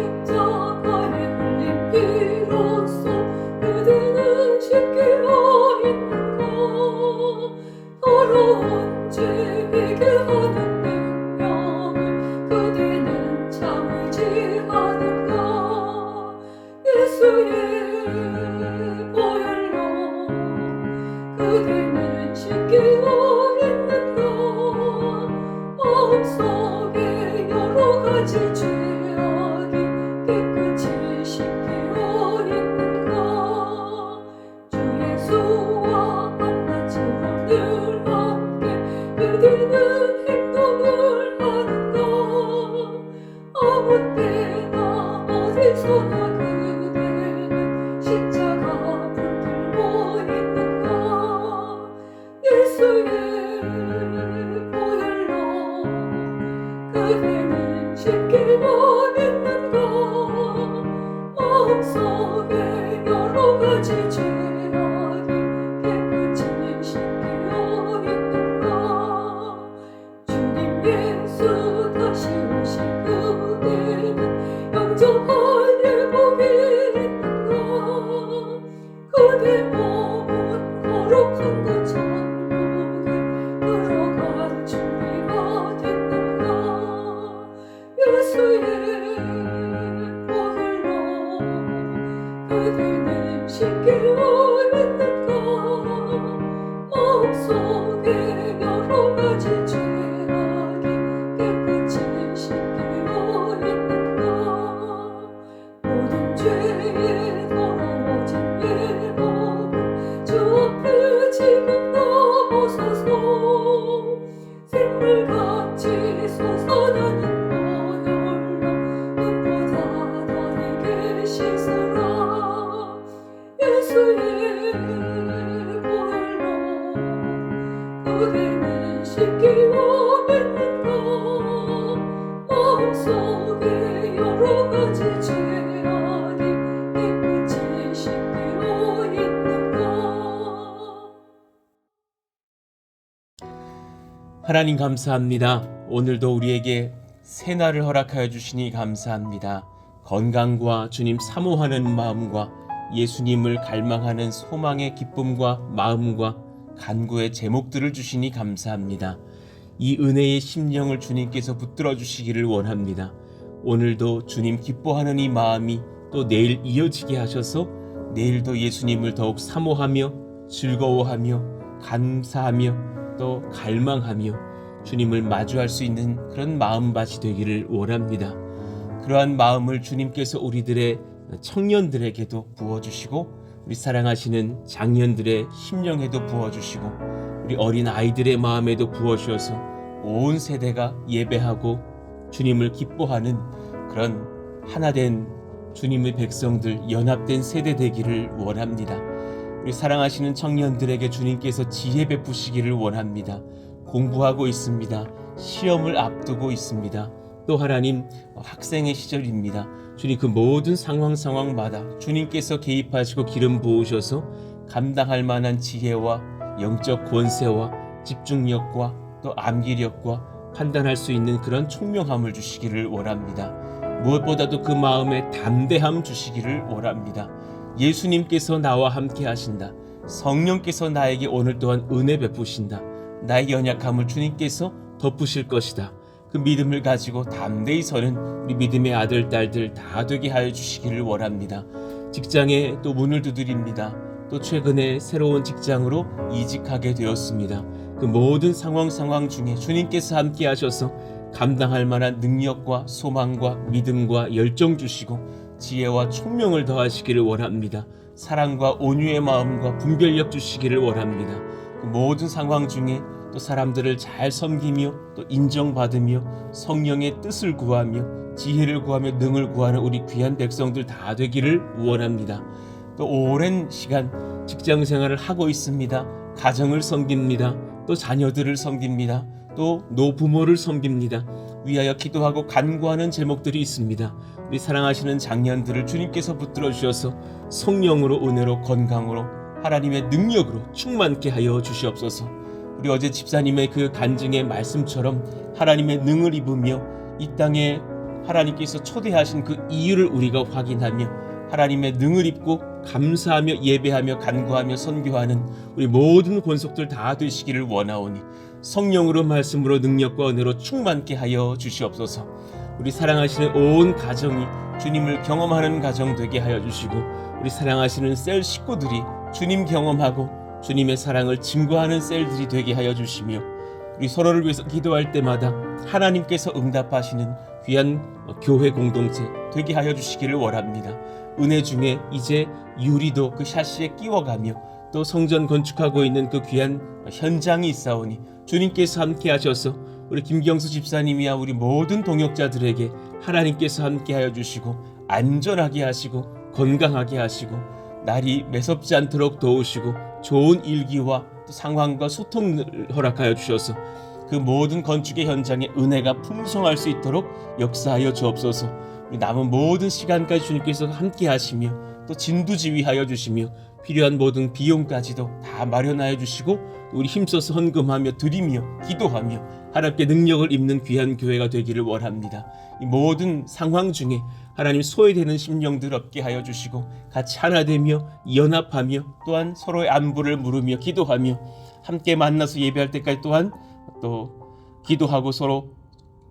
십자가에 흘린 피로써 그대는 지키고 있는가. 더러운 죄 회개하는 능력을 그대는 참지 않은가. 예수의 보혈로 그대는 지키고 있는가. 마음속에 여러 가지 죄악이 깨끗이 씻기고 있는가. 주 예수와 한나처럼 늘 함께 그대는 행동을 하는가. 아무 때나 어디서나 그대는 십자가 붙들고 있는가. 예수의 보혈로 그대는 지키고 있는가. 마음속에 여러 가지 죄악이 깨끗이 씻기고 있는가. 주님 예수 다시 오실 그대는 영접할 예복이 있는가. 그대 몸은 거룩한 그 천국에 들어갈 준비가 됐는가. 예수의 보혈로 그대는 씻기고 있는가. 마음속에 여러 가지 죄악이 깨끗이 씻기고 있는가. 모든 죄에 더러워진 예복을 주 앞에 지금 넘어서서 샘물같이 솟아나는 보혈로 눈보다 더 이게 씻으라. 예수의 보혈로 그대는 씻기고 있는가. 마음속에 여러 가지 죄악이 깨끗이 씻기고 있는가. 하나님 감사합니다. 오늘도 우리에게 새날을 허락하여 주시니 감사합니다. 건강과 주님 사모하는 마음과 예수님을 갈망하는 소망의 기쁨과 마음과 간구의 제목들을 주시니 감사합니다. 이 은혜의 심령을 주님께서 붙들어 주시기를 원합니다. 오늘도 주님 기뻐하는 이 마음이 또 내일 이어지게 하셔서 내일도 예수님을 더욱 사모하며 즐거워하며 감사하며 또 갈망하며 주님을 마주할 수 있는 그런 마음밭이 되기를 원합니다. 그러한 마음을 주님께서 우리들의 청년들에게도 부어주시고 우리 사랑하시는 장년들의 심령에도 부어주시고 우리 어린 아이들의 마음에도 부어주셔서 온 세대가 예배하고 주님을 기뻐하는 그런 하나된 주님의 백성들 연합된 세대 되기를 원합니다. 우리 사랑하시는 청년들에게 주님께서 지혜 베푸시기를 원합니다. 공부하고 있습니다. 시험을 앞두고 있습니다. 또 하나님 학생의 시절입니다. 주님 그 모든 상황마다 주님께서 개입하시고 기름 부으셔서 감당할 만한 지혜와 영적 권세와 집중력과 또 암기력과 판단할 수 있는 그런 총명함을 주시기를 원합니다. 무엇보다도 그 마음에 담대함 주시기를 원합니다. 예수님께서 나와 함께 하신다. 성령께서 나에게 오늘 또한 은혜 베푸신다. 나의 연약함을 주님께서 덮으실 것이다. 그 믿음을 가지고 담대히 서는 우리 믿음의 아들, 딸들 다 되게 하여 주시기를 원합니다. 직장에 또 문을 두드립니다. 또 최근에 새로운 직장으로 이직하게 되었습니다. 그 모든 상황 중에 주님께서 함께 하셔서 감당할 만한 능력과 소망과 믿음과 열정 주시고 지혜와 총명을 더하시기를 원합니다. 사랑과 온유의 마음과 분별력 주시기를 원합니다. 그 모든 상황 중에 또 사람들을 잘 섬기며 또 인정받으며 성령의 뜻을 구하며 지혜를 구하며 능을 구하는 우리 귀한 백성들 다 되기를 원합니다. 또 오랜 시간 직장 생활을 하고 있습니다. 가정을 섬깁니다. 또 자녀들을 섬깁니다. 또 노부모를 섬깁니다. 위하여 기도하고 간구하는 제목들이 있습니다. 우리 사랑하시는 장년들을 주님께서 붙들어 주셔서 성령으로 은혜로 건강으로 하나님의 능력으로 충만케 하여 주시옵소서. 우리 어제 집사님의 그 간증의 말씀처럼 하나님의 능을 입으며 이 땅에 하나님께서 초대하신 그 이유를 우리가 확인하며 하나님의 능을 입고 감사하며 예배하며 간구하며 선교하는 우리 모든 권속들 다 되시기를 원하오니 성령으로 말씀으로 능력과 은혜로 충만케 하여 주시옵소서. 우리 사랑하시는 온 가정이 주님을 경험하는 가정 되게 하여 주시고 우리 사랑하시는 셀 식구들이 주님 경험하고 주님의 사랑을 증거하는 셀들이 되게 하여 주시며 우리 서로를 위해서 기도할 때마다 하나님께서 응답하시는 귀한 교회 공동체 되게 하여 주시기를 원합니다. 은혜 중에 이제 유리도 그 샤시에 끼워가며 또 성전 건축하고 있는 그 귀한 현장이 있사오니 주님께서 함께 하셔서 우리 김경수 집사님이야 우리 모든 동역자들에게 하나님께서 함께 하여 주시고 안전하게 하시고 건강하게 하시고 날이 매섭지 않도록 도우시고 좋은 일기와 또 상황과 소통을 허락하여 주셔서 그 모든 건축의 현장에 은혜가 풍성할 수 있도록 역사하여 주옵소서. 우리 남은 모든 시간까지 주님께서 함께 하시며 또 진두지휘하여 주시며 필요한 모든 비용까지도 다 마련하여 주시고 우리 힘써서 헌금하며 드리며 기도하며 하나님께 능력을 입는 귀한 교회가 되기를 원합니다. 이 모든 상황 중에 하나님 소외되는 심령들 없게 하여 주시고 같이 하나 되며 연합하며 또한 서로의 안부를 물으며 기도하며 함께 만나서 예배할 때까지 또한 또 기도하고 서로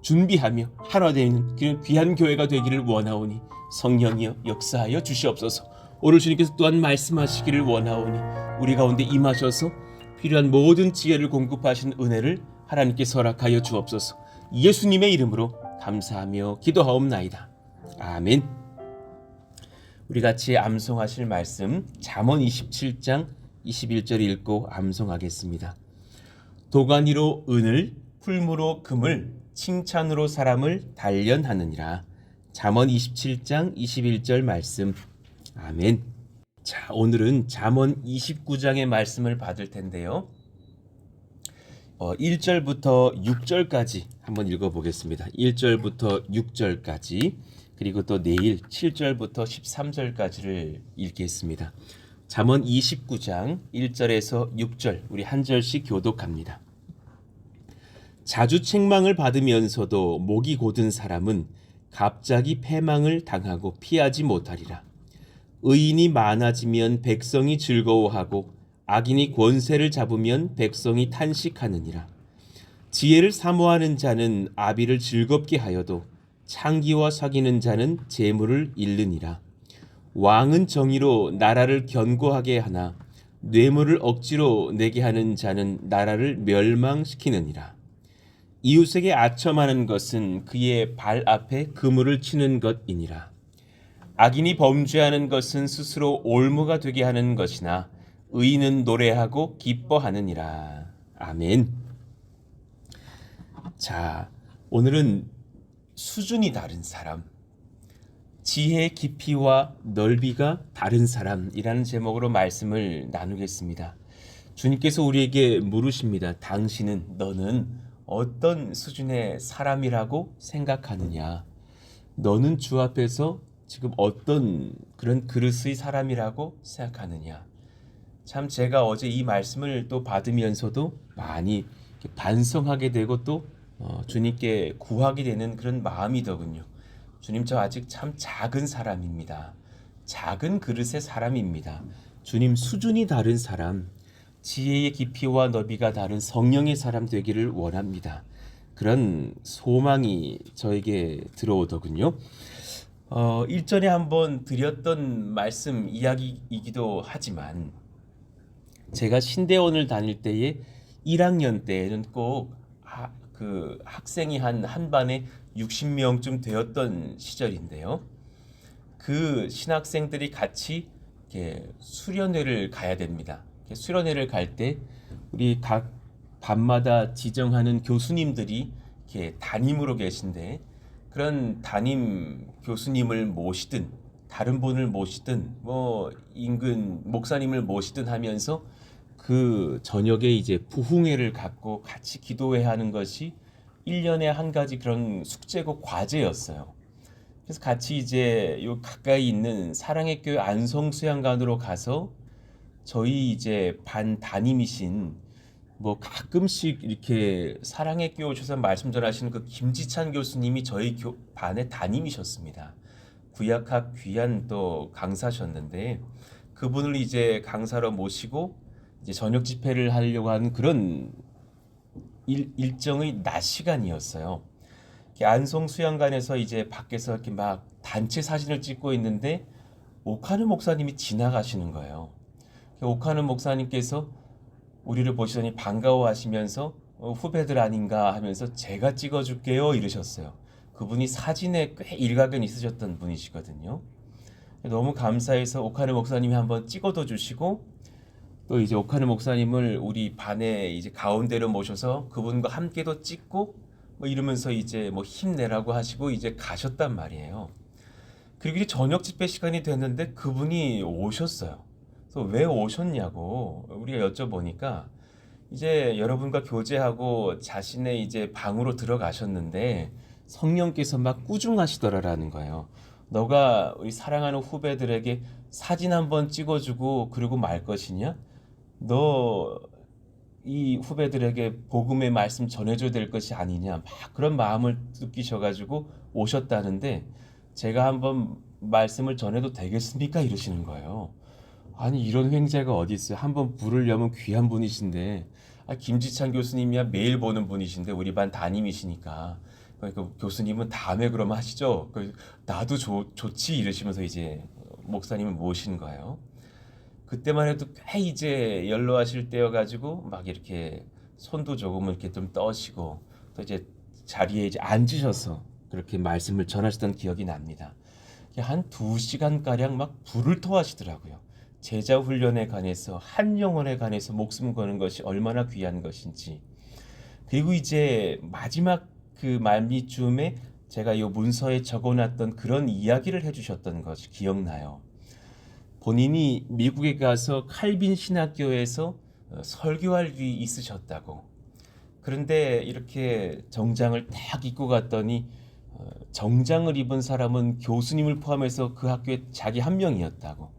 준비하며 하나 되는 그런 귀한 교회가 되기를 원하오니 성령이여 역사하여 주시옵소서. 오늘 주님께서 또한 말씀하시기를 원하오니 우리 가운데 임하셔서 필요한 모든 지혜를 공급하시는 은혜를 하나님께 허락하여 주옵소서. 예수님의 이름으로 감사하며 기도하옵나이다. 아멘. 우리 같이 암송하실 말씀 잠언 27장 21절 읽고 암송하겠습니다. 도가니로 은을 풀무로 금을 칭찬으로 사람을 단련하느니라. 잠언 27장 21절 말씀. 아멘. 자, 오늘은 잠언 29장의 말씀을 받을 텐데요. 1절부터 6절까지 한번 읽어보겠습니다. 1절부터 6절까지 그리고 또 내일 7절부터 13절까지를 읽겠습니다. 잠언 29장 1절에서 6절 우리 한 절씩 교독합니다. 자주 책망을 받으면서도 목이 곧은 사람은 갑자기 패망을 당하고 피하지 못하리라. 의인이 많아지면 백성이 즐거워하고 악인이 권세를 잡으면 백성이 탄식하느니라. 지혜를 사모하는 자는 아비를 즐겁게 하여도 창기와 사귀는 자는 재물을 잃느니라. 왕은 정의로 나라를 견고하게 하나 뇌물을 억지로 내게 하는 자는 나라를 멸망시키느니라. 이웃에게 아첨하는 것은 그의 발 앞에 그물을 치는 것이니라. 악인이 범죄하는 것은 스스로 올무가 되게 하는 것이나 의인은 노래하고 기뻐하느니라. 아멘. 자, 오늘은 수준이 다른 사람, 지혜의 깊이와 넓이가 다른 사람이라는 제목으로 말씀을 나누겠습니다. 주님께서 우리에게 물으십니다. 당신은, 너는 어떤 수준의 사람이라고 생각하느냐? 너는 주 앞에서 지금 어떤 그런 그릇의 사람이라고 생각하느냐? 참 제가 어제 이 말씀을 또 받으면서도 많이 반성하게 되고 또 주님께 구하게 되는 그런 마음이더군요. 주님, 저 아직 참 작은 사람입니다. 작은 그릇의 사람입니다. 주님, 수준이 다른 사람, 지혜의 깊이와 너비가 다른 성령의 사람 되기를 원합니다. 그런 소망이 저에게 들어오더군요. 일전에 한번 드렸던 말씀 이야기이기도 하지만 제가 신대원을 다닐 때에 1학년 때에는 꼭 그 학생이 한 반에 60명쯤 되었던 시절인데요. 그 신학생들이 같이 이렇게 수련회를 가야 됩니다. 수련회를 갈 때 우리 각 반마다 지정하는 교수님들이 이렇게 담임으로 계신데 그런 담임 교수님을 모시든 다른 분을 모시든 뭐 인근 목사님을 모시든 하면서 그 저녁에 이제 부흥회를 갖고 같이 기도해야 하는 것이 1년에 한 가지 그런 숙제고 과제였어요. 그래서 같이 이제 요 가까이 있는 사랑의 교회 안성수양관으로 가서 저희 이제 반 담임이신 뭐 가끔씩 이렇게 사랑에 끼워주셔서 말씀 전하시는 그 김지찬 교수님이 저희 반의 담임이셨습니다. 구약학 귀한 또 강사셨는데 그분을 이제 강사로 모시고 이제 저녁 집회를 하려고 하는 그런 일정의 낮 시간이었어요. 안성 수양관에서 이제 밖에서 이렇게 막 단체 사진을 찍고 있는데 오카느 목사님이 지나가시는 거예요. 오카느 목사님께서 우리를 보시더니 반가워하시면서 후배들 아닌가 하면서 제가 찍어줄게요 이러셨어요. 그분이 사진에 꽤 일가견 있으셨던 분이시거든요. 너무 감사해서 오카느 목사님이 한번 찍어도 주시고 또 이제 오카느 목사님을 우리 반에 이제 가운데로 모셔서 그분과 함께도 찍고 뭐 이러면서 이제 뭐 힘내라고 하시고 이제 가셨단 말이에요. 그리고 이제 저녁 집회 시간이 됐는데 그분이 오셨어요. 그래서 왜 오셨냐고 우리가 여쭤보니까 이제 여러분과 교제하고 자신의 이제 방으로 들어가셨는데 성령께서 막 꾸중하시더라라는 거예요. 너가 우리 사랑하는 후배들에게 사진 한번 찍어주고 그러고 말 것이냐? 너 이 후배들에게 복음의 말씀 전해줘야 될 것이 아니냐? 막 그런 마음을 느끼셔가지고 오셨다는데 제가 한번 말씀을 전해도 되겠습니까? 이러시는 거예요. 아니 이런 횡재가 어디 있어요? 한번 부르려면 귀한 분이신데 김지찬 교수님이야 매일 보는 분이신데 우리 반 담임이시니까 그러니까 교수님은 다음에 그러면 하시죠. 나도 좋지 이러시면서 이제 목사님을 모신 거예요. 그때만 해도 꽤 이제 연로하실 때여가지고 막 이렇게 손도 조금 이렇게 좀 떠시고 또 이제 자리에 이제 앉으셔서 그렇게 말씀을 전하시던 기억이 납니다. 한 2시간가량 막 불을 토하시더라고요. 제자 훈련에 관해서 한 영혼에 관해서 목숨 거는 것이 얼마나 귀한 것인지. 그리고 이제 마지막 그 말미쯤에 제가 이 문서에 적어놨던 그런 이야기를 해주셨던 것이 기억나요. 본인이 미국에 가서 칼빈 신학교에서 설교할 일이 있으셨다고. 그런데 이렇게 정장을 딱 입고 갔더니 정장을 입은 사람은 교수님을 포함해서 그 학교에 자기 한 명이었다고.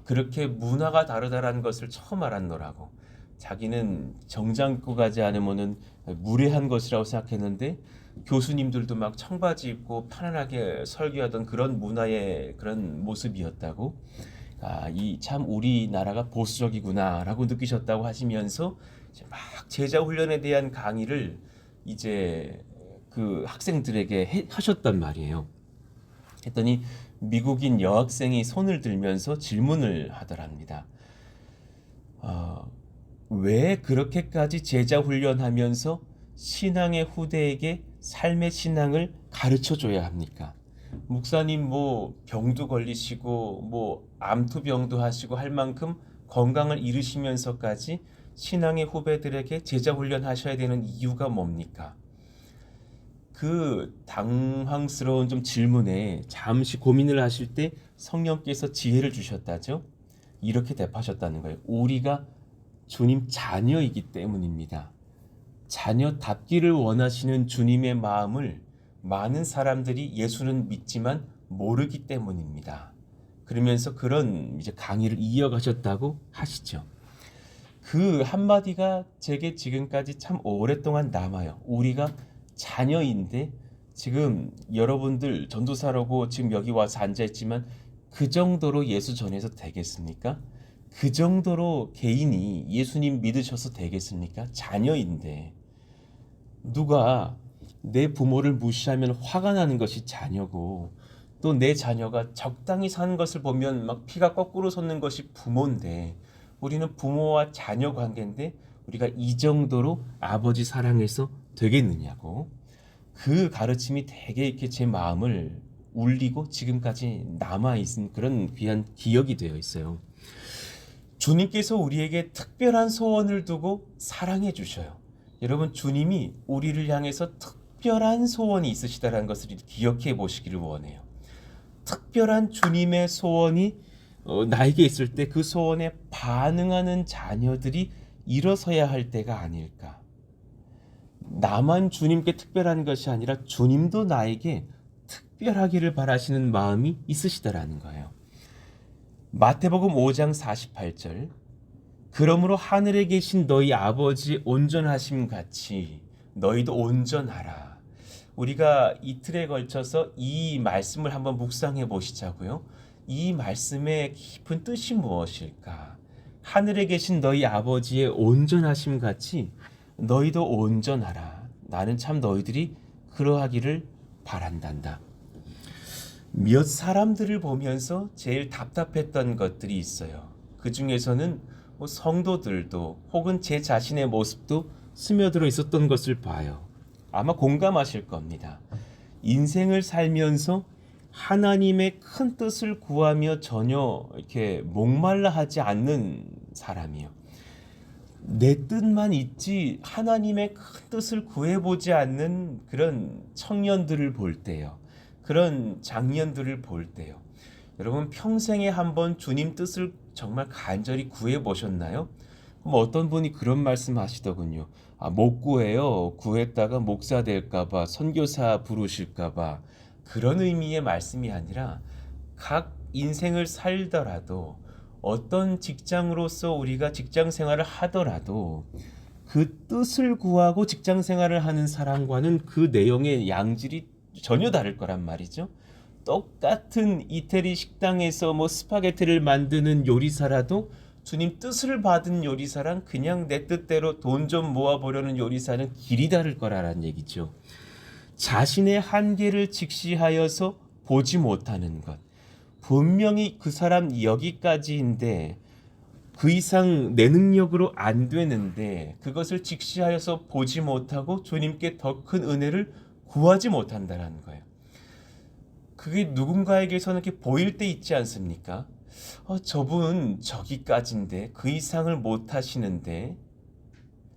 그렇게 문화가 다르다라는 것을 처음 알았노라고. 자기는 정장 입고 가지 않으면은 무례한 것이라고 생각했는데 교수님들도 막 청바지 입고 편안하게 설교하던 그런 문화의 그런 모습이었다고. 이 참 우리나라가 보수적이구나라고 느끼셨다고 하시면서 이제 막 제자 훈련에 대한 강의를 이제 그 학생들에게 하셨단 말이에요. 했더니 미국인 여학생이 손을 들면서 질문을 하더랍니다. 왜 그렇게까지 제자 훈련하면서 신앙의 후대에게 삶의 신앙을 가르쳐 줘야 합니까? 목사님 뭐 병도 걸리시고 뭐 암투병도 하시고 할 만큼 건강을 잃으시면서까지 신앙의 후배들에게 제자 훈련하셔야 되는 이유가 뭡니까? 그 당황스러운 좀 질문에 잠시 고민을 하실 때 성령께서 지혜를 주셨다죠. 이렇게 대답하셨다는 거예요. 우리가 주님 자녀이기 때문입니다. 자녀답기를 원하시는 주님의 마음을 많은 사람들이 예수는 믿지만 모르기 때문입니다. 그러면서 그런 이제 강의를 이어가셨다고 하시죠. 그 한마디가 제게 지금까지 참 오랫동안 남아요. 우리가 자녀인데 지금 여러분들 전도사라고 지금 여기 와서 앉아있지만 그 정도로 예수 전해서 되겠습니까? 그 정도로 개인이 예수님 믿으셔서 되겠습니까? 자녀인데 누가 내 부모를 무시하면 화가 나는 것이 자녀고 또 내 자녀가 적당히 사는 것을 보면 막 피가 거꾸로 솟는 것이 부모인데 우리는 부모와 자녀 관계인데 우리가 이 정도로 아버지 사랑해서 되겠느냐고. 그 가르침이 되게 이렇게 제 마음을 울리고 지금까지 남아있는 그런 귀한 기억이 되어 있어요. 주님께서 우리에게 특별한 소원을 두고 사랑해 주셔요. 여러분 주님이 우리를 향해서 특별한 소원이 있으시다는 것을 기억해 보시기를 원해요. 특별한 주님의 소원이 나에게 있을 때 그 소원에 반응하는 자녀들이 일어서야 할 때가 아닐까. 나만 주님께 특별한 것이 아니라 주님도 나에게 특별하기를 바라시는 마음이 있으시다라는 거예요. 마태복음 5장 48절 그러므로 하늘에 계신 너희 아버지의 온전하심 같이 너희도 온전하라. 우리가 이틀에 걸쳐서 이 말씀을 한번 묵상해 보시자고요. 이 말씀의 깊은 뜻이 무엇일까? 하늘에 계신 너희 아버지의 온전하심 같이 너희도 온전하라. 나는 참 너희들이 그러하기를 바란단다. 몇 사람들을 보면서 제일 답답했던 것들이 있어요. 그 중에서는 성도들도 혹은 제 자신의 모습도 스며들어 있었던 것을 봐요. 아마 공감하실 겁니다. 인생을 살면서 하나님의 큰 뜻을 구하며 전혀 이렇게 목말라 하지 않는 사람이요. 내 뜻만 있지 하나님의 큰 뜻을 구해보지 않는 그런 청년들을 볼 때요. 그런 장년들을 볼 때요. 여러분 평생에 한번 주님 뜻을 정말 간절히 구해보셨나요? 그럼 어떤 분이 그런 말씀 하시더군요. 못 구해요. 구했다가 목사 될까봐, 선교사 부르실까봐. 그런 의미의 말씀이 아니라 각 인생을 살더라도 어떤 직장으로서 우리가 직장 생활을 하더라도 그 뜻을 구하고 직장 생활을 하는 사람과는 그 내용의 양질이 전혀 다를 거란 말이죠. 똑같은 이태리 식당에서 스파게티를 만드는 요리사라도 주님 뜻을 받은 요리사랑 그냥 내 뜻대로 돈 좀 모아보려는 요리사는 길이 다를 거라는 얘기죠. 자신의 한계를 직시하여서 보지 못하는 것. 분명히 그 사람 여기까지인데 그 이상 내 능력으로 안 되는데 그것을 직시하여서 보지 못하고 주님께 더 큰 은혜를 구하지 못한다는 거예요. 그게 누군가에게서는 이렇게 보일 때 있지 않습니까? 저분 저기까지인데 그 이상을 못 하시는데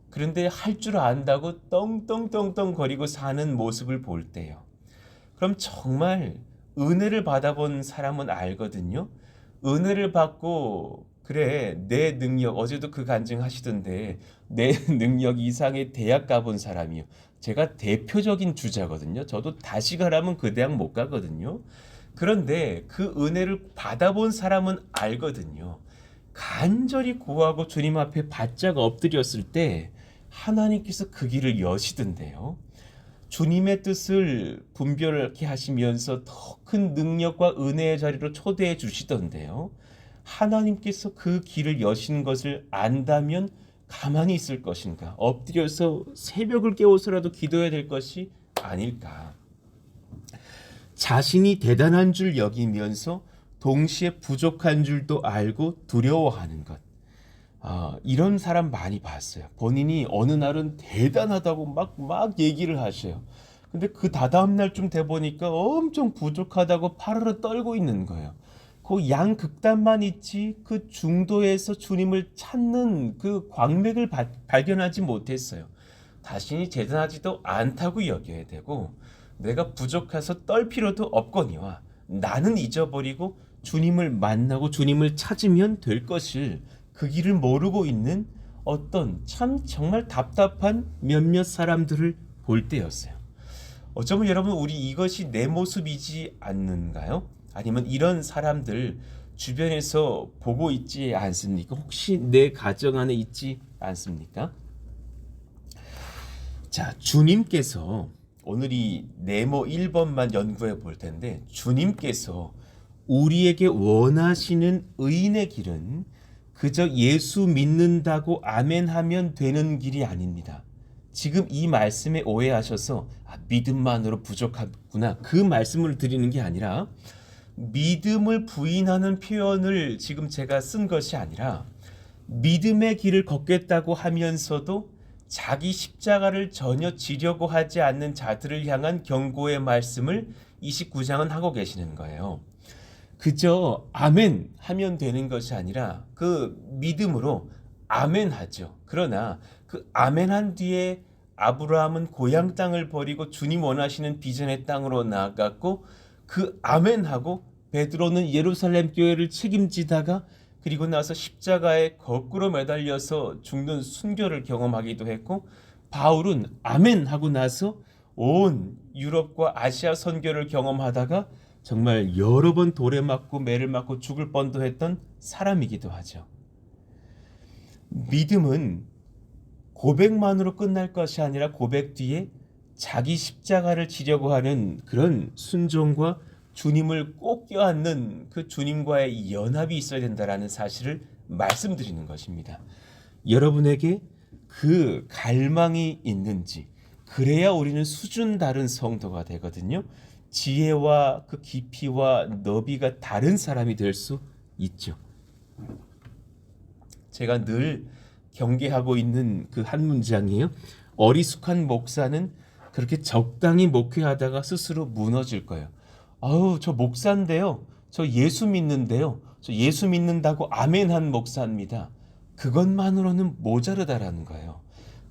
그런데 할 줄 안다고 떵떵떵떵 거리고 사는 모습을 볼 때요. 그럼 정말 은혜를 받아본 사람은 알거든요. 은혜를 받고 그래 내 능력 어제도 그 간증하시던데 내 능력 이상의 대학 가본 사람이요. 제가 대표적인 주자거든요. 저도 다시 가라면 그 대학 못 가거든요. 그런데 그 은혜를 받아본 사람은 알거든요. 간절히 구하고 주님 앞에 바짝 엎드렸을 때 하나님께서 그 길을 여시던데요. 주님의 뜻을 분별케 하시면서 더 큰 능력과 은혜의 자리로 초대해 주시던데요. 하나님께서 그 길을 여신 것을 안다면 가만히 있을 것인가? 엎드려서 새벽을 깨워서라도 기도해야 될 것이 아닐까? 자신이 대단한 줄 여기면서 동시에 부족한 줄도 알고 두려워하는 것. 이런 사람 많이 봤어요. 본인이 어느 날은 대단하다고 막 얘기를 하셔요. 근데 그 다다음 날쯤 돼 보니까 엄청 부족하다고 파르르 떨고 있는 거예요. 그 양극단만 있지 그 중도에서 주님을 찾는 그 광맥을 발견하지 못했어요. 자신이 대단하지도 않다고 여겨야 되고 내가 부족해서 떨 필요도 없거니와 나는 잊어버리고 주님을 만나고 주님을 찾으면 될 것을 그 길을 모르고 있는 어떤 참 정말 답답한 몇몇 사람들을 볼 때였어요. 어쩌면 여러분 우리 이것이 내 모습이지 않는가요? 아니면 이런 사람들 주변에서 보고 있지 않습니까? 혹시 내 가정 안에 있지 않습니까? 자, 주님께서 오늘 이 네모 1번만 연구해 볼 텐데 주님께서 우리에게 원하시는 의인의 길은 그저 예수 믿는다고 아멘하면 되는 길이 아닙니다. 지금 이 말씀에 오해하셔서 믿음만으로 부족하구나 그 말씀을 드리는 게 아니라 믿음을 부인하는 표현을 지금 제가 쓴 것이 아니라 믿음의 길을 걷겠다고 하면서도 자기 십자가를 전혀 지려고 하지 않는 자들을 향한 경고의 말씀을 29장은 하고 계시는 거예요. 그저 아멘 하면 되는 것이 아니라 그 믿음으로 아멘 하죠. 그러나 그 아멘한 뒤에 아브라함은 고향 땅을 버리고 주님 원하시는 비전의 땅으로 나아갔고 그 아멘하고 베드로는 예루살렘 교회를 책임지다가 그리고 나서 십자가에 거꾸로 매달려서 죽는 순교를 경험하기도 했고 바울은 아멘하고 나서 온 유럽과 아시아 선교를 경험하다가 정말 여러 번 돌에 맞고 매를 맞고 죽을 뻔도 했던 사람이기도 하죠. 믿음은 고백만으로 끝날 것이 아니라 고백 뒤에 자기 십자가를 지려고 하는 그런 순종과 주님을 꼭 껴안는 그 주님과의 연합이 있어야 된다라는 사실을 말씀드리는 것입니다. 여러분에게 그 갈망이 있는지, 그래야 우리는 수준 다른 성도가 되거든요. 지혜와 그 깊이와 너비가 다른 사람이 될 수 있죠. 제가 늘 경계하고 있는 그 한 문장이에요. 어리숙한 목사는 그렇게 적당히 목회하다가 스스로 무너질 거예요. 아우, 저 목사인데요. 저 예수 믿는데요. 저 예수 믿는다고 아멘한 목사입니다. 그것만으로는 모자르다라는 거예요.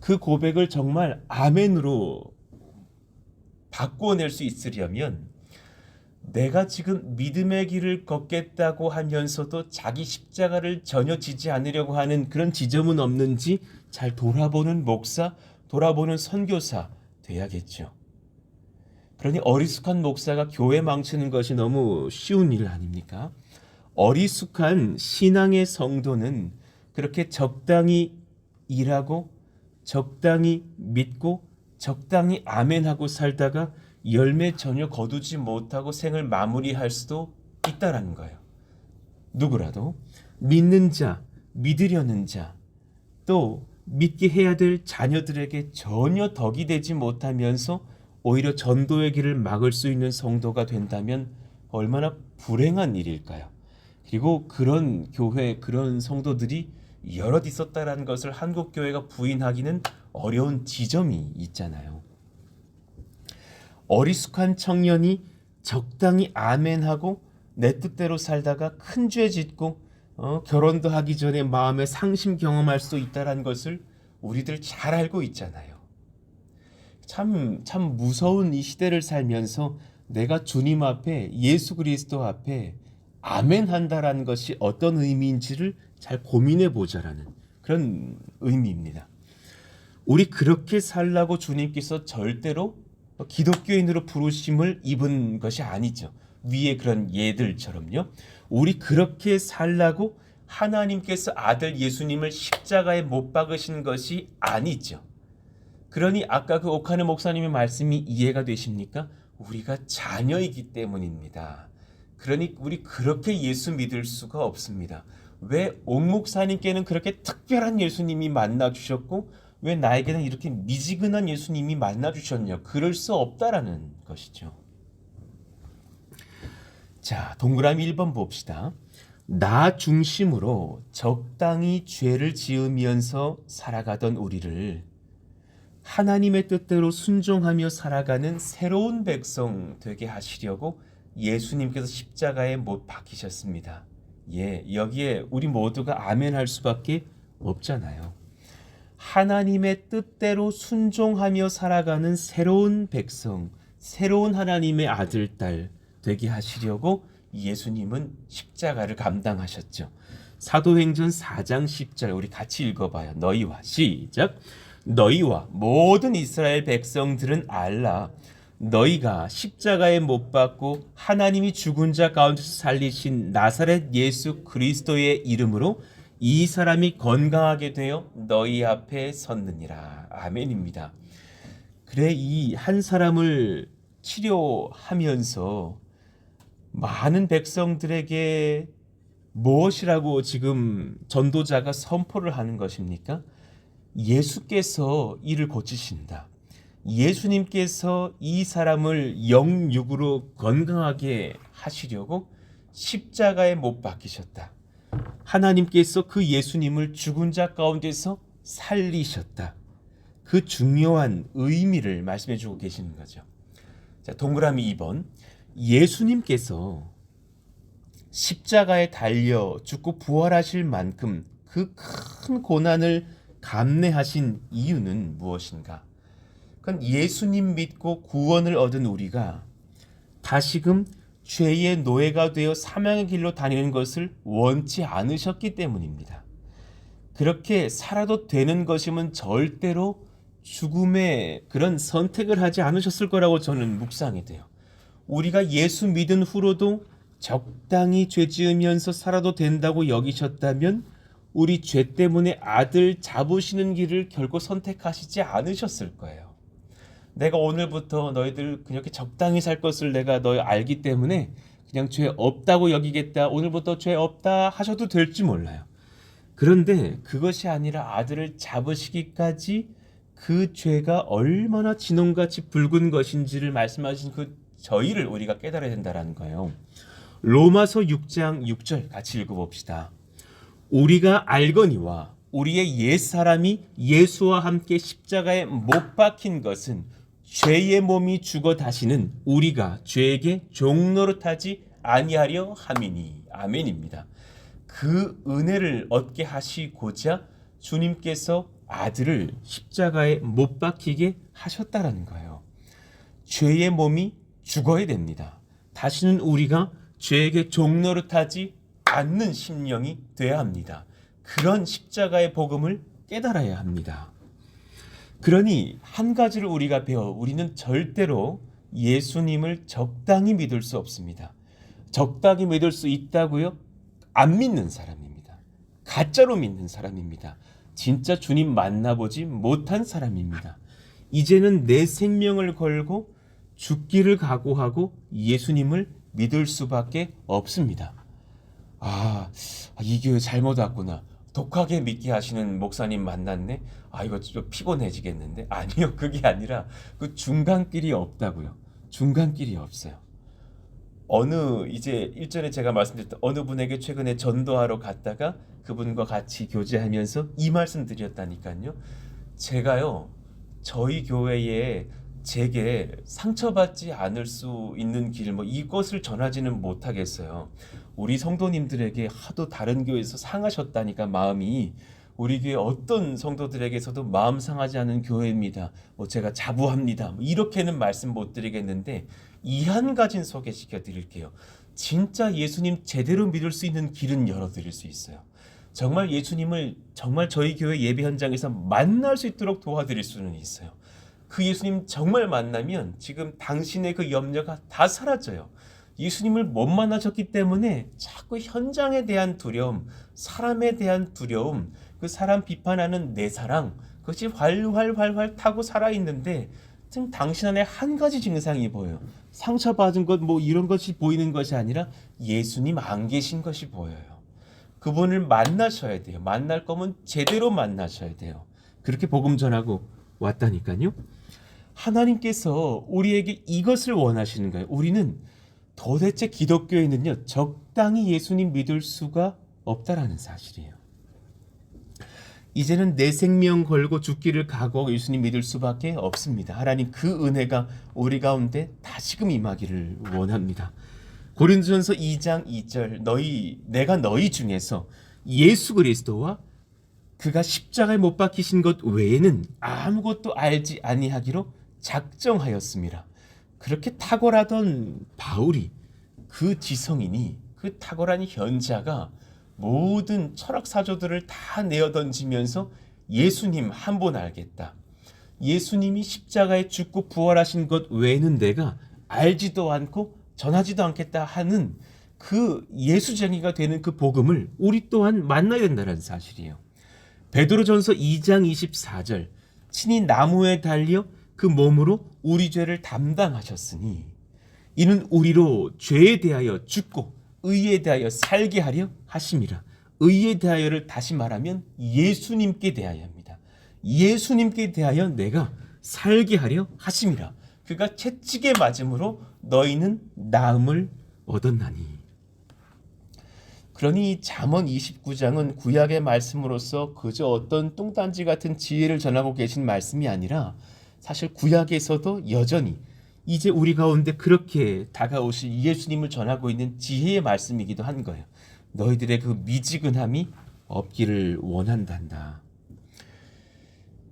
그 고백을 정말 아멘으로 바꿔낼 수 있으려면 내가 지금 믿음의 길을 걷겠다고 하면서도 자기 십자가를 전혀 지지 않으려고 하는 그런 지점은 없는지 잘 돌아보는 목사, 돌아보는 선교사 돼야겠죠. 그러니 어리숙한 목사가 교회 망치는 것이 너무 쉬운 일 아닙니까? 어리숙한 신앙의 성도는 그렇게 적당히 일하고 적당히 믿고 적당히 아멘하고 살다가 열매 전혀 거두지 못하고 생을 마무리할 수도 있다라는 거예요. 누구라도 믿는 자, 믿으려는 자, 또 믿게 해야 될 자녀들에게 전혀 덕이 되지 못하면서 오히려 전도의 길을 막을 수 있는 성도가 된다면 얼마나 불행한 일일까요? 그리고 그런 교회, 그런 성도들이 여럿 있었다라는 것을 한국 교회가 부인하기는 어려운 지점이 있잖아요. 어리숙한 청년이 적당히 아멘하고 내 뜻대로 살다가 큰 죄 짓고 결혼도 하기 전에 마음에 상심 경험할 수도 있다는 것을 우리들 잘 알고 있잖아요. 참 무서운 이 시대를 살면서 내가 주님 앞에, 예수 그리스도 앞에 아멘한다라는 것이 어떤 의미인지를 잘 고민해 보자라는 그런 의미입니다. 우리 그렇게 살라고 주님께서 절대로 기독교인으로 부르심을 입은 것이 아니죠. 위에 그런 예들처럼요. 우리 그렇게 살라고 하나님께서 아들 예수님을 십자가에 못 박으신 것이 아니죠. 그러니 아까 그 오카네 목사님의 말씀이 이해가 되십니까? 우리가 자녀이기 때문입니다. 그러니 우리 그렇게 예수 믿을 수가 없습니다. 왜 옥 목사님께는 그렇게 특별한 예수님이 만나 주셨고 왜 나에게는 이렇게 미지근한 예수님이 만나 주셨냐? 그럴 수 없다라는 것이죠. 자, 동그라미 1번 봅시다. 나 중심으로 적당히 죄를 지으면서 살아가던 우리를 하나님의 뜻대로 순종하며 살아가는 새로운 백성 되게 하시려고 예수님께서 십자가에 못 박히셨습니다. 예, 여기에 우리 모두가 아멘할 수밖에 없잖아요. 하나님의 뜻대로 순종하며 살아가는 새로운 백성, 새로운 하나님의 아들, 딸 되게 하시려고 예수님은 십자가를 감당하셨죠. 사도행전 4장 10절 우리 같이 읽어봐요. 너희와 시작. 너희와 모든 이스라엘 백성들은 알라. 너희가 십자가에 못 박고 하나님이 죽은 자 가운데서 살리신 나사렛 예수 그리스도의 이름으로 이 사람이 건강하게 되어 너희 앞에 섰느니라. 아멘입니다. 그래, 이 한 사람을 치료하면서 많은 백성들에게 무엇이라고 지금 전도자가 선포를 하는 것입니까? 예수께서 이를 고치신다. 예수님께서 이 사람을 영육으로 건강하게 하시려고 십자가에 못 박히셨다. 하나님께서 그 예수님을 죽은 자 가운데서 살리셨다. 그 중요한 의미를 말씀해 주고 계시는 거죠. 자, 동그라미 2번. 예수님께서 십자가에 달려 죽고 부활하실 만큼 그 큰 고난을 감내하신 이유는 무엇인가? 그건 예수님 믿고 구원을 얻은 우리가 다시금 죄의 노예가 되어 사망의 길로 다니는 것을 원치 않으셨기 때문입니다. 그렇게 살아도 되는 것이면 절대로 죽음의 그런 선택을 하지 않으셨을 거라고 저는 묵상이 돼요. 우리가 예수 믿은 후로도 적당히 죄 지으면서 살아도 된다고 여기셨다면 우리 죄 때문에 아들 잡으시는 길을 결코 선택하시지 않으셨을 거예요. 내가 오늘부터 너희들 그렇게 적당히 살 것을 내가 너 알기 때문에 그냥 죄 없다고 여기겠다. 오늘부터 죄 없다 하셔도 될지 몰라요. 그런데 그것이 아니라 아들을 잡으시기까지 그 죄가 얼마나 진홍같이 붉은 것인지를 말씀하신 그 저희를 우리가 깨달아야 된다는 거예요. 로마서 6장 6절 같이 읽어봅시다. 우리가 알거니와 우리의 옛사람이 예수와 함께 십자가에 못 박힌 것은 죄의 몸이 죽어 다시는 우리가 죄에게 종노릇하지 아니하려 함이니. 아멘입니다. 그 은혜를 얻게 하시고자 주님께서 아들을 십자가에 못 박히게 하셨다라는 거예요. 죄의 몸이 죽어야 됩니다. 다시는 우리가 죄에게 종노릇하지 않는 심령이 돼야 합니다. 그런 십자가의 복음을 깨달아야 합니다. 그러니 한 가지를 우리가 우리는 절대로 예수님을 적당히 믿을 수 없습니다. 적당히 믿을 수 있다고요? 안 믿는 사람입니다. 가짜로 믿는 사람입니다. 진짜 주님 만나보지 못한 사람입니다. 이제는 내 생명을 걸고 죽기를 각오하고 예수님을 믿을 수밖에 없습니다. 이 교회 잘못 왔구나. 독하게 믿게 하시는 목사님 만났네. 이거 좀 피곤해지겠는데. 아니요, 그게 아니라 그 중간길이 없다고요. 중간길이 없어요. 이제 일전에 제가 말씀드렸던 어느 분에게 최근에 전도하러 갔다가 그분과 같이 교제하면서 이 말씀 드렸다니까요. 제가요, 저희 교회에 제게 상처받지 않을 수 있는 길, 이것을 전하지는 못하겠어요. 우리 성도님들에게 하도 다른 교회에서 상하셨다니까 마음이, 우리 교회 어떤 성도들에게서도 마음 상하지 않은 교회입니다. 제가 자부합니다. 이렇게는 말씀 못 드리겠는데 이 한 가지는 소개시켜 드릴게요. 진짜 예수님 제대로 믿을 수 있는 길은 열어드릴 수 있어요. 정말 예수님을 정말 저희 교회 예배 현장에서 만날 수 있도록 도와드릴 수는 있어요. 그 예수님 정말 만나면 지금 당신의 그 염려가 다 사라져요. 예수님을 못 만나셨기 때문에 자꾸 현장에 대한 두려움, 사람에 대한 두려움, 그 사람 비판하는 내 사랑, 그것이 활활 타고 살아있는데 지금 당신 안에 한 가지 증상이 보여요. 상처받은 것 이런 것이 보이는 것이 아니라 예수님 안 계신 것이 보여요. 그분을 만나셔야 돼요. 만날 거면 제대로 만나셔야 돼요. 그렇게 복음 전하고 왔다니까요. 하나님께서 우리에게 이것을 원하시는 거예요. 우리는 도대체 기독교에는요, 적당히 예수님 믿을 수가 없다라는 사실이에요. 이제는 내 생명 걸고 죽기를 각오하고 예수님 믿을 수밖에 없습니다. 하나님 그 은혜가 우리 가운데 다시금 임하기를 원합니다. 고린도전서 2장 2절 내가 너희 중에서 예수 그리스도와 그가 십자가에 못 박히신 것 외에는 아무것도 알지 아니하기로 작정하였습니다. 그렇게 탁월하던 바울이, 그 지성인이, 그 탁월한 현자가 모든 철학 사조들을 다 내어 던지면서 예수님 한 분 알겠다. 예수님이 십자가에 죽고 부활하신 것 외에는 내가 알지도 않고 전하지도 않겠다 하는 그 예수쟁이가 되는 그 복음을 우리 또한 만나야 된다는 사실이에요. 베드로전서 2장 24절 친히 나무에 달려 그 몸으로 우리 죄를 담당하셨으니 이는 우리로 죄에 대하여 죽고 의에 대하여 살게 하려 하심이라. 의에 대하여를 다시 말하면 예수님께 대하여입니다. 예수님께 대하여 내가 살게 하려 하심이라. 그가 채찍에 맞음으로 너희는 나음을 얻었나니. 그러니 이 잠언 29장은 구약의 말씀으로서 그저 어떤 뚱딴지 같은 지혜를 전하고 계신 말씀이 아니라 사실 구약에서도 여전히 이제 우리 가운데 그렇게 다가오실 예수님을 전하고 있는 지혜의 말씀이기도 한 거예요. 너희들의 그 미지근함이 없기를 원한단다.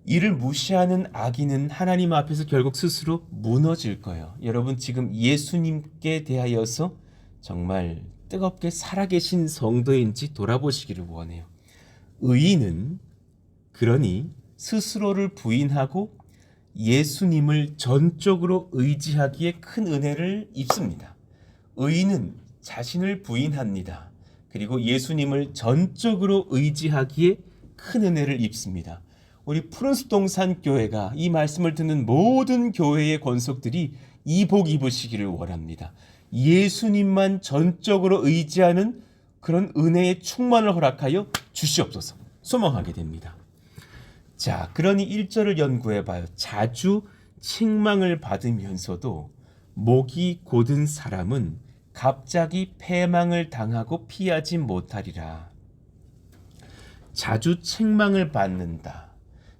이를 무시하는 악인은 하나님 앞에서 결국 스스로 무너질 거예요. 여러분 지금 예수님께 대하여서 정말 뜨겁게 살아계신 성도인지 돌아보시기를 원해요. 의인은 그러니 스스로를 부인하고 예수님을 전적으로 의지하기에 큰 은혜를 입습니다. 의인은 자신을 부인합니다. 그리고 예수님을 전적으로 의지하기에 큰 은혜를 입습니다. 우리 푸른숲 동산교회가 이 말씀을 듣는 모든 교회의 권속들이 이 복 입으시기를 원합니다. 예수님만 전적으로 의지하는 그런 은혜의 충만을 허락하여 주시옵소서 소망하게 됩니다. 자, 그러니 1절을 연구해 봐요. 자주 책망을 받으면서도 목이 곧은 사람은 갑자기 패망을 당하고 피하지 못하리라. 자주 책망을 받는다.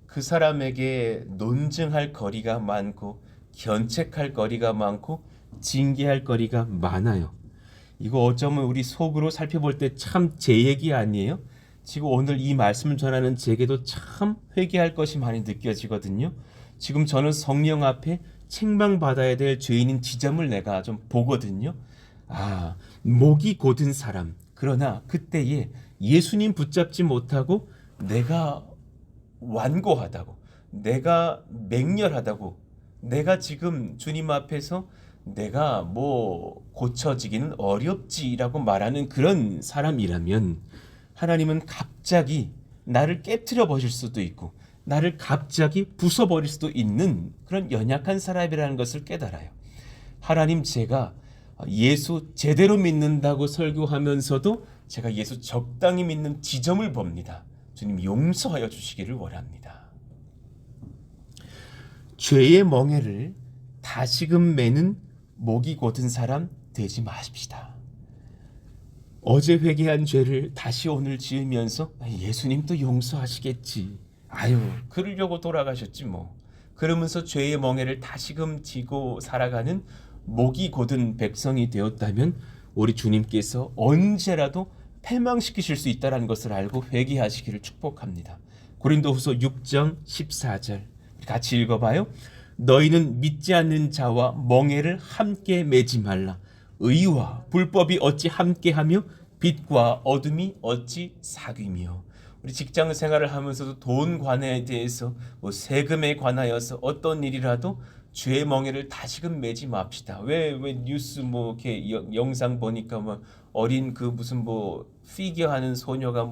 그 사람에게 논증할 거리가 많고 견책할 거리가 많고 징계할 거리가 많아요. 이거 어쩌면 우리 속으로 살펴볼 때 참 제 얘기 아니에요? 지금 오늘 이 말씀을 전하는 제게도 참 회개할 것이 많이 느껴지거든요. 지금 저는 성령 앞에 책망받아야 될 죄인인 지점을 내가 좀 보거든요. 목이 곧은 사람. 그러나 그때에 예수님 붙잡지 못하고 내가 완고하다고, 내가 맹렬하다고, 내가 지금 주님 앞에서 내가 뭐 고쳐지기는 어렵지라고 말하는 그런 사람이라면 하나님은 갑자기 나를 깨트려 버릴 수도 있고 나를 갑자기 부숴버릴 수도 있는 그런 연약한 사람이라는 것을 깨달아요. 하나님, 제가 예수 제대로 믿는다고 설교하면서도 제가 예수 적당히 믿는 지점을 봅니다. 주님 용서하여 주시기를 원합니다. 죄의 멍에를 다시금 매는 목이 곧은 사람 되지 마십시다. 어제 회개한 죄를 다시 오늘 지으면서 예수님 또 용서하시겠지. 그러려고 돌아가셨지 뭐. 그러면서 죄의 멍에를 다시금 지고 살아가는 목이 곧은 백성이 되었다면 우리 주님께서 언제라도 패망시키실 수 있다는 것을 알고 회개하시기를 축복합니다. 고린도후서 6장 14절 같이 읽어봐요. 너희는 믿지 않는 자와 멍에를 함께 매지 말라. 의와 불법이 어찌 함께하며 빛과 어둠이 어찌 사귀며. 우리 직장 생활을 하면서도 돈 관해에 대해서 세금에 관하여서 어떤 일이라도 죄의 멍에를 다시금 매지 맙시다. 왜 뉴스 이렇게 영상 보니까 어린 그 무슨 피겨 하는 소녀가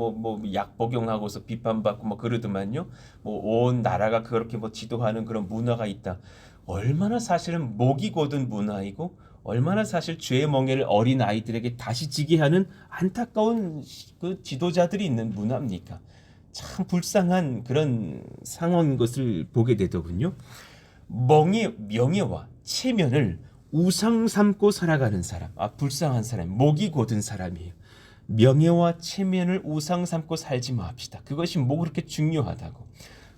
약 복용하고서 비판받고 그러더만요. 온 나라가 그렇게 지도하는 그런 문화가 있다. 얼마나 사실은 목이 곧은 문화이고 얼마나 사실 죄의 멍에를 어린 아이들에게 다시 지게 하는 안타까운 그 지도자들이 있는 문화입니까? 참 불쌍한 그런 상황인 것을 보게 되더군요. 명예와 체면을 우상 삼고 살아가는 사람, 불쌍한 사람, 목이 곧은 사람이에요. 명예와 체면을 우상 삼고 살지 맙시다. 그것이 뭐 그렇게 중요하다고.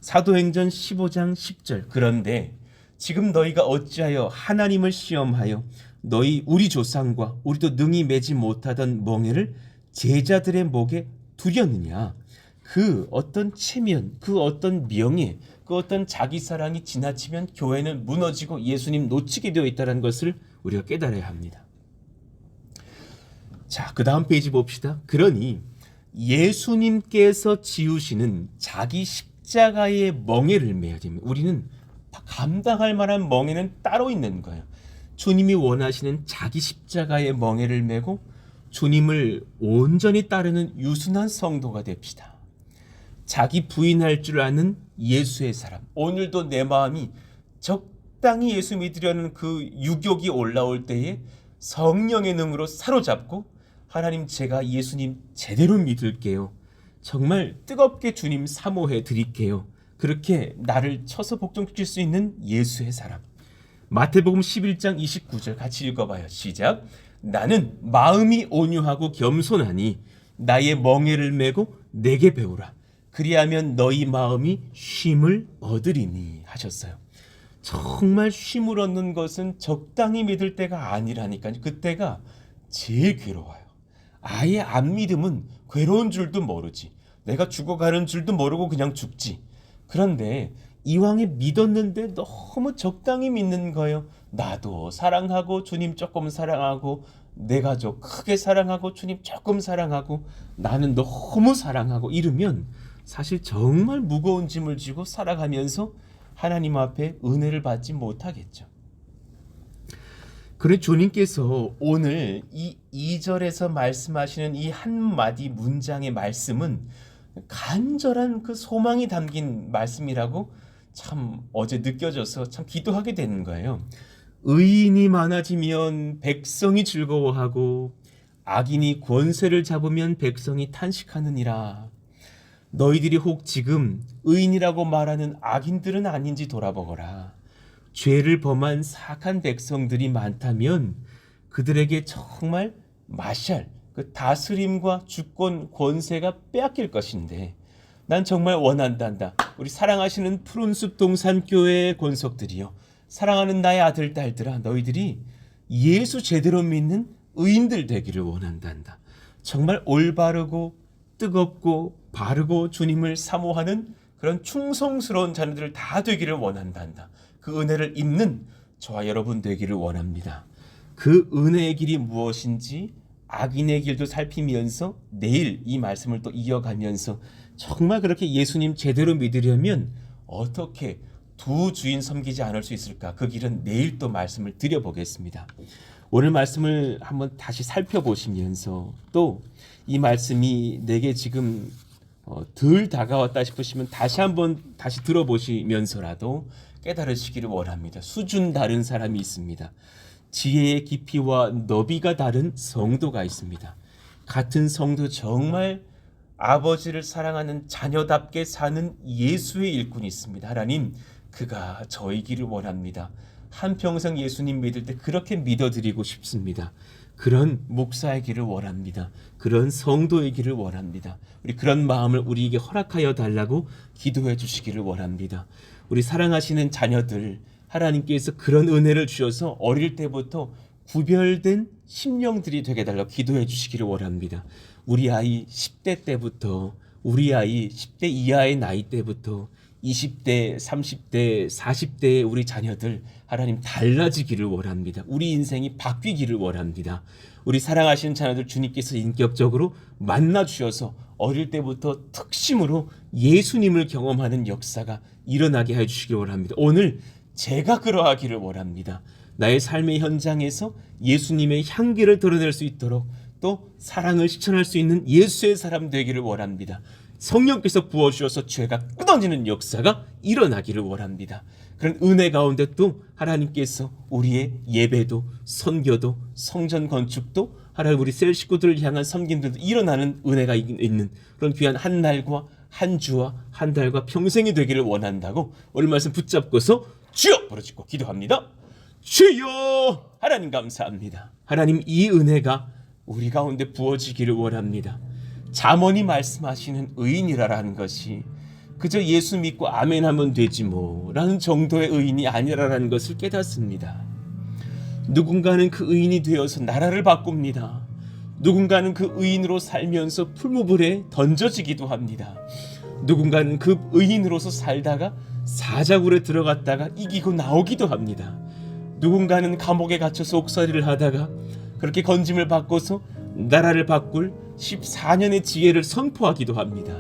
사도행전 15장 10절. 그런데 지금 너희가 어찌하여 하나님을 시험하여 너희 우리 조상과 우리도 능히 매지 못하던 멍에를 제자들의 목에 두렸느냐. 그 어떤 체면, 그 어떤 명예, 그 어떤 자기 사랑이 지나치면 교회는 무너지고 예수님 놓치게 되어 있다는 것을 우리가 깨달아야 합니다. 자, 그 다음 페이지 봅시다. 그러니 예수님께서 지우시는 자기 십자가의 멍에를 매야 됩니다. 우리는 감당할 만한 멍에는 따로 있는 거예요. 주님이 원하시는 자기 십자가의 멍에를 메고 주님을 온전히 따르는 유순한 성도가 됩시다. 자기 부인할 줄 아는 예수의 사람. 오늘도 내 마음이 적당히 예수 믿으려는 그 유격이 올라올 때에 성령의 능으로 사로잡고 하나님, 제가 예수님 제대로 믿을게요. 정말 뜨겁게 주님 사모해 드릴게요. 그렇게 나를 쳐서 복종시킬 수 있는 예수의 사람. 마태복음 11장 29절 같이 읽어봐요. 시작. 나는 마음이 온유하고 겸손하니 나의 멍에를 메고 내게 배우라. 그리하면 너희 마음이 쉼을 얻으리니 하셨어요. 정말 쉼을 얻는 것은 적당히 믿을 때가 아니라니까요. 그때가 제일 괴로워요. 아예 안 믿으면 괴로운 줄도 모르지. 내가 죽어가는 줄도 모르고 그냥 죽지. 그런데 이왕에 믿었는데 너무 적당히 믿는 거예요. 나도 사랑하고 주님 조금 사랑하고 내 가족 크게 사랑하고 주님 조금 사랑하고 나는 너무 사랑하고 이러면 사실 정말 무거운 짐을 지고 살아가면서 하나님 앞에 은혜를 받지 못하겠죠. 그래 주님께서 오늘 이 2절에서 말씀하시는 이 한마디 문장의 말씀은 간절한 그 소망이 담긴 말씀이라고 참 어제 느껴져서 참 기도하게 되는 거예요. 의인이 많아지면 백성이 즐거워하고 악인이 권세를 잡으면 백성이 탄식하느니라. 너희들이 혹 지금 의인이라고 말하는 악인들은 아닌지 돌아보거라. 죄를 범한 사악한 백성들이 많다면 그들에게 정말 마샬, 그 다스림과 주권 권세가 빼앗길 것인데 난 정말 원한단다. 우리 사랑하시는 푸른숲 동산교회의 권속들이여, 사랑하는 나의 아들 딸들아, 너희들이 예수 제대로 믿는 의인들 되기를 원한단다. 정말 올바르고 뜨겁고 바르고 주님을 사모하는 그런 충성스러운 자녀들 다 되기를 원한단다. 그 은혜를 입는 저와 여러분 되기를 원합니다. 그 은혜의 길이 무엇인지 악인의 길도 살피면서 내일 이 말씀을 또 이어가면서 정말 그렇게 예수님 제대로 믿으려면 어떻게 두 주인 섬기지 않을 수 있을까? 그 길은 내일 또 말씀을 드려보겠습니다. 오늘 말씀을 한번 다시 살펴보시면서 또 이 말씀이 내게 지금 덜 다가왔다 싶으시면 다시 한번 다시 들어보시면서라도 깨달으시기를 원합니다. 수준 다른 사람이 있습니다. 지혜의 깊이와 너비가 다른 성도가 있습니다. 같은 성도, 정말 아버지를 사랑하는 자녀답게 사는 예수의 일꾼이 있습니다. 하나님, 그가 저이기를 원합니다. 한평생 예수님 믿을 때 그렇게 믿어드리고 싶습니다. 그런 목사의 길을 원합니다. 그런 성도의 길을 원합니다. 우리 그런 마음을 우리에게 허락하여 달라고 기도해 주시기를 원합니다. 우리 사랑하시는 자녀들, 하나님께서 그런 은혜를 주셔서 어릴 때부터 구별된 심령들이 되게 달라고 기도해 주시기를 원합니다. 우리 아이 10대 때부터, 우리 아이 10대 이하의 나이 때부터 20대, 30대, 40대의 우리 자녀들, 하나님 달라지기를 원합니다. 우리 인생이 바뀌기를 원합니다. 우리 사랑하시는 자녀들 주님께서 인격적으로 만나주셔서 어릴 때부터 특심으로 예수님을 경험하는 역사가 일어나게 해주시길 원합니다. 오늘 제가 그러하기를 원합니다. 나의 삶의 현장에서 예수님의 향기를 드러낼 수 있도록 또 사랑을 실천할 수 있는 예수의 사람 되기를 원합니다. 성령께서 부어주셔서 죄가 끊어지는 역사가 일어나기를 원합니다. 그런 은혜 가운데 또 하나님께서 우리의 예배도 선교도 성전 건축도 하나님 우리 셀 식구들을 향한 섬김들도 일어나는 은혜가 있는 그런 귀한 한 날과 한 주와 한 달과 평생이 되기를 원한다고 오늘 말씀 붙잡고서 주여 부르짖고 기도합니다. 주여! 하나님 감사합니다. 하나님 이 은혜가 우리 가운데 부어지기를 원합니다. 잠언이 말씀하시는 의인이라는 것이 그저 예수 믿고 아멘하면 되지 뭐라는 정도의 의인이 아니라는 것을 깨닫습니다. 누군가는 그 의인이 되어서 나라를 바꿉니다. 누군가는 그 의인으로 살면서 풀무불에 던져지기도 합니다. 누군가는 그 의인으로서 살다가 사자굴에 들어갔다가 이기고 나오기도 합니다. 누군가는 감옥에 갇혀서 옥살이를 하다가 그렇게 건짐을 받고서 나라를 바꿀 14년의 지혜를 선포하기도 합니다.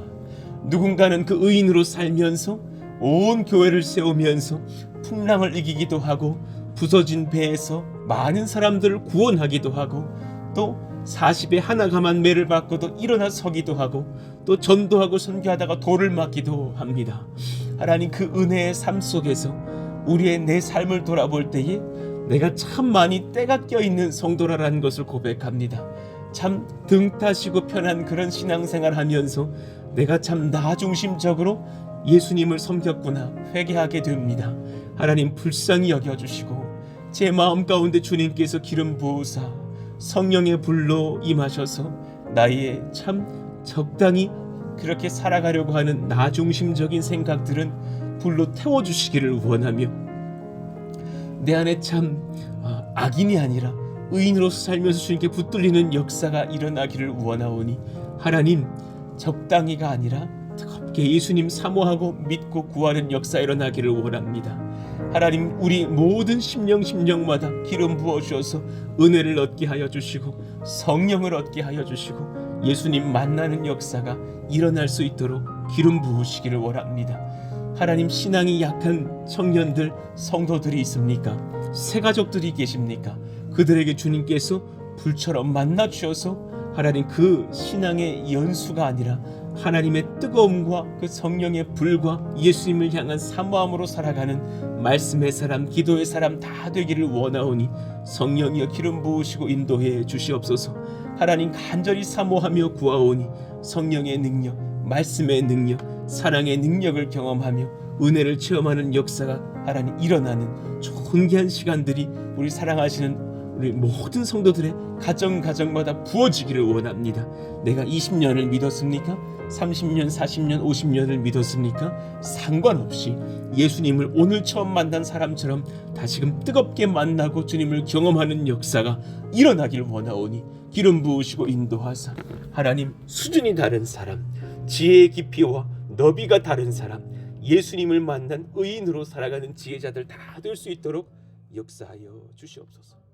누군가는 그 의인으로 살면서 온 교회를 세우면서 풍랑을 이기기도 하고 부서진 배에서 많은 사람들을 구원하기도 하고 또 40에 하나 감한 매를 받고도 일어나 서기도 하고 또 전도하고 선교하다가 돌을 맞기도 합니다. 하나님 그 은혜의 삶 속에서 우리의 내 삶을 돌아볼 때에 내가 참 많이 때가 껴있는 성도라는 것을 고백합니다. 참 등 타시고 편한 그런 신앙생활 하면서 내가 참 나 중심적으로 예수님을 섬겼구나 회개하게 됩니다. 하나님 불쌍히 여겨주시고 제 마음 가운데 주님께서 기름 부으사 성령의 불로 임하셔서 나의 참 적당히 그렇게 살아가려고 하는 나 중심적인 생각들은 불로 태워주시기를 원하며 내 안에 참 악인이 아니라 의인으로서 살면서 주님께 붙들리는 역사가 일어나기를 원하오니 하나님 적당히가 아니라 뜨겁게 예수님 사모하고 믿고 구하는 역사 일어나기를 원합니다. 하나님 우리 모든 심령마다 기름 부어주셔서 은혜를 얻게 하여 주시고 성령을 얻게 하여 주시고 예수님 만나는 역사가 일어날 수 있도록 기름 부으시기를 원합니다. 하나님 신앙이 약한 청년들 성도들이 있습니까? 새가족들이 계십니까? 그들에게 주님께서 불처럼 만나 주셔서 하나님 그 신앙의 연수가 아니라 하나님의 뜨거움과 그 성령의 불과 예수님을 향한 사모함으로 살아가는 말씀의 사람, 기도의 사람 다 되기를 원하오니 성령이여 기름 부으시고 인도해 주시옵소서. 하나님 간절히 사모하며 구하오니 성령의 능력, 말씀의 능력, 사랑의 능력을 경험하며 은혜를 체험하는 역사가 하나님 일어나는 존귀한 시간들이 우리 사랑하시는 우리 모든 성도들의 가정마다 부어지기를 원합니다. 내가 20년을 믿었습니까? 30년, 40년, 50년을 믿었습니까? 상관없이 예수님을 오늘 처음 만난 사람처럼 다시금 뜨겁게 만나고 주님을 경험하는 역사가 일어나길 원하오니 기름 부으시고 인도하사 하나님 수준이 다른 사람, 지혜의 깊이와 너비가 다른 사람, 예수님을 만난 의인으로 살아가는 지혜자들 다 될 수 있도록 역사하여 주시옵소서.